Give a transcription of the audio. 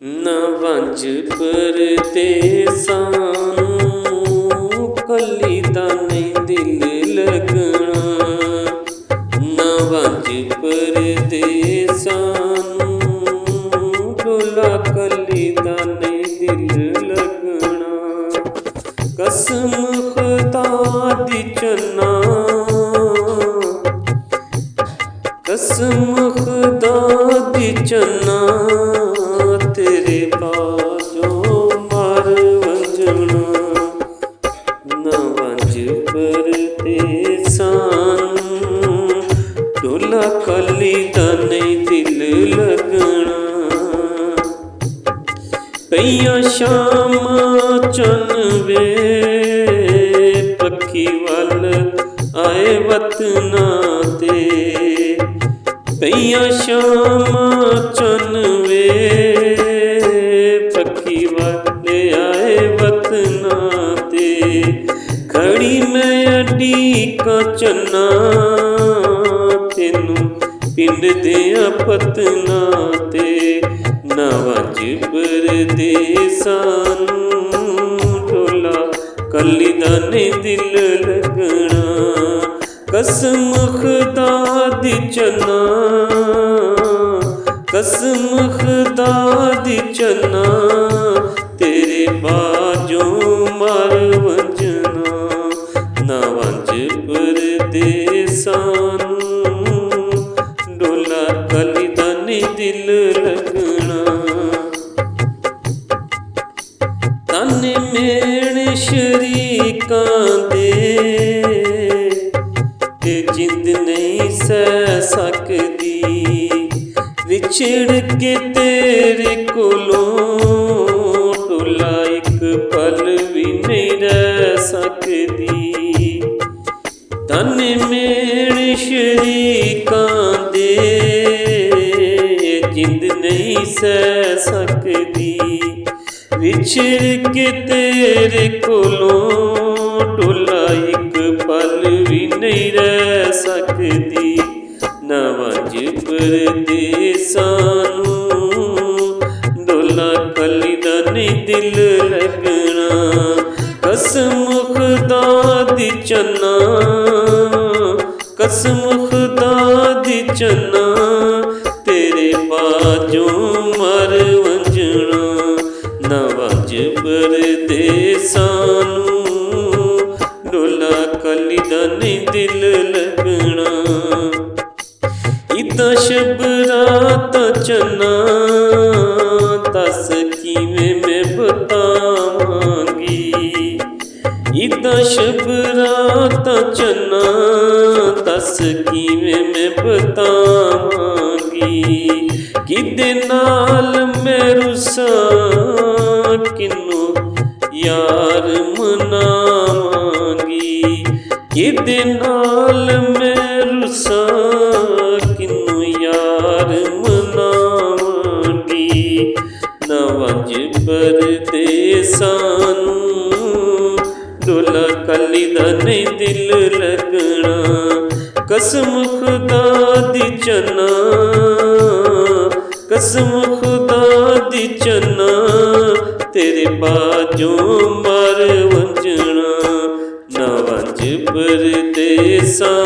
ਨਾ ਵੰਜ ਪਰਦੇਸਾਂ ਨੂੰ ਕੱਲੀ ਦਾ ਨਹੀਂ ਦਿਲ ਲੱਗਣਾ। ਨਾ ਵੰਜ ਪਰਦੇਸਾਂ ਨੂੰ ਡੋਲਾ ਕੱਲੀ ਦਾ ਨਹੀਂ ਦਿਲ ਲੱਗਣਾ। ਕਸਮ ਖੁਦਾ ਦੀ ਚੰਨਾ, ਕਸਮ ਖੁਦਾ ਦੀ ਚੰਨਾ, ਤੇਰੇ ਬਾਝੋਂ ਮਰ ਵੰਜਣਾ। ਨਾ ਵੰਜ ਪਰਦੇਸਾਂ ਨੂੰ ਡੋਲਾ ਕੱਲੀ ਦਾ ਨਹੀਂ ਦਿਲ ਲੱਗਣਾ। ਪਈਆਂ ਸ਼ਾਮਾਂ ਚੰਨ ਵੇ ਪੱਖੀ ਵੱਲ ਆਏ ਵਤਨਾਂ ਤੇ। ਪਈਆਂ ਸ਼ਾਮਾਂ ਚੰਨ ਵੇ ਪੱਖੀ ਵੱਲ ਆਏ ਵਤਨਾਂ ਤੇ। ਖੜੀ ਮੈਂ ਅਡੀਕਾਂ ਚੰਨਾ, ਤੈਨੂੰ ਪਿੰਡ ਦਿਆਂ ਪਤਨਾਂ ਤੇ। ਨਾ ਵੰਜ ਪਰਦੇਸਾਂ ਨੂੰ ਡੋਲਾ ਕੱਲੀ ਦਾ ਨਹੀਂ ਦਿਲ ਲੱਗਣਾ। ਕਸਮ ਖੁਦਾ ਦੀ ਚੰਨਾ, ਕਸਮ ਖੁਦਾ ਦੀ ਚੰਨਾ, ਤੇਰੇ ਬਾਝੋਂ ਮਰ ਵੰਜਣਾ। ਨਾ ਵੰਜ ਪਰਦੇਸਾਂ ਨੂੰ ਡੋਲਾ ਕੱਲੀ ਦਾ ਨਹੀਂ ਦਿਲ ਲੱਗਣਾ। ਤਾਨੇ ਮੇਣ ਸ਼ਰੀਕਾਂ ਦੇ ਤੇ ਜਿੰਦ ਨਹੀਂ ਸਹਿ ਸਕਦੀ। ਵਿਛੜ ਕੇ ਤੇਰੇ ਕੋਲੋਂ ਡੋਲਾ ਇੱਕ ਪਲ ਵੀ ਨਹੀਂ ਰਹਿ ਸਕਦੀ। ਤਾਨੇ ਮੇਣ ਸ਼ਰੀਕਾਂ ਦੇ ਜਿੰਦ ਨਹੀਂ ਸਹਿ ਸਕਦੀ। ਵਿਛੜ ਕੇ ਤੇਰੇ ਕੋਲੋਂ ਡੋਲਾ ਇੱਕ ਪਲ ਵੀ ਨਹੀਂ ਰਹਿ ਸਕਦੀ। ਨਾ ਵੰਜ ਪਰਦੇਸਾਂ ਨੂੰ ਡੋਲਾ ਕੱਲੀ ਦਾ ਨਹੀਂ ਦਿਲ ਲੱਗਣਾ। ਕਸਮ ਖੁਦਾ ਦੀ ਚੰਨਾ, ਕਸਮ ਖੁਦਾ ਦੀ ਚੰਨਾ, ਤੇਰੇ ਬਾਝੋਂ ਮਰ ਵੰਜਣਾ। ਨਾ ਵੰਜ ਪਰਦੇਸਾਂ ਨੂੰ ਡੋਲਾ ਕੱਲੀ ਦਾ ਨਹੀਂ ਦਿਲ ਲੱਗਣਾ। ਇਦਾਂ ਸ਼ਬਰਾਂ ਚੰਨਾ, ਦੱਸ ਕਿਵੇਂ ਮੈਂ ਬਤਾਵਾਂਗੀ। ਇਦਾਂ ਸ਼ਬਰਾਂ ਚੰਨਾ, ਦੱਸ ਕਿਵੇਂ ਮੈਂ ਬਤਾਵਾਂਗੀ। ਕਿਹਦੇ ਨਾਲ ਮੈਂ ਰੁੱਸਾਂ, ਕਿਹਨੂੰ ਯਾਰ ਮਨਾਵਾਂਗੀ। ਕਿਹਦੇ ਨਾਲ ਮੈਂ ਰੁੱਸਾਂ, ਕਿਹਨੂੰ ਯਾਰ ਮਨਾਵਾਂਗੀ। ਨਾ ਵੰਜ ਪਰਦੇਸਾਂ ਨੂੰ ਡੋਲਾ ਕੱਲੀ ਦਾ ਨਹੀਂ ਦਿਲ ਲੱਗਣਾ। ਕਸਮ ਖੁਦਾ ਦੀ ਚੰਨਾ, ਕਸਮ ਖੁਦਾ ਦੀ ਚੰਨਾ, ਤੇਰੇ ਬਾਝੋਂ ਮਰ ਵੰਜਣਾ। ਨਾ ਵੰਜ ਪਰਦੇਸਾਂ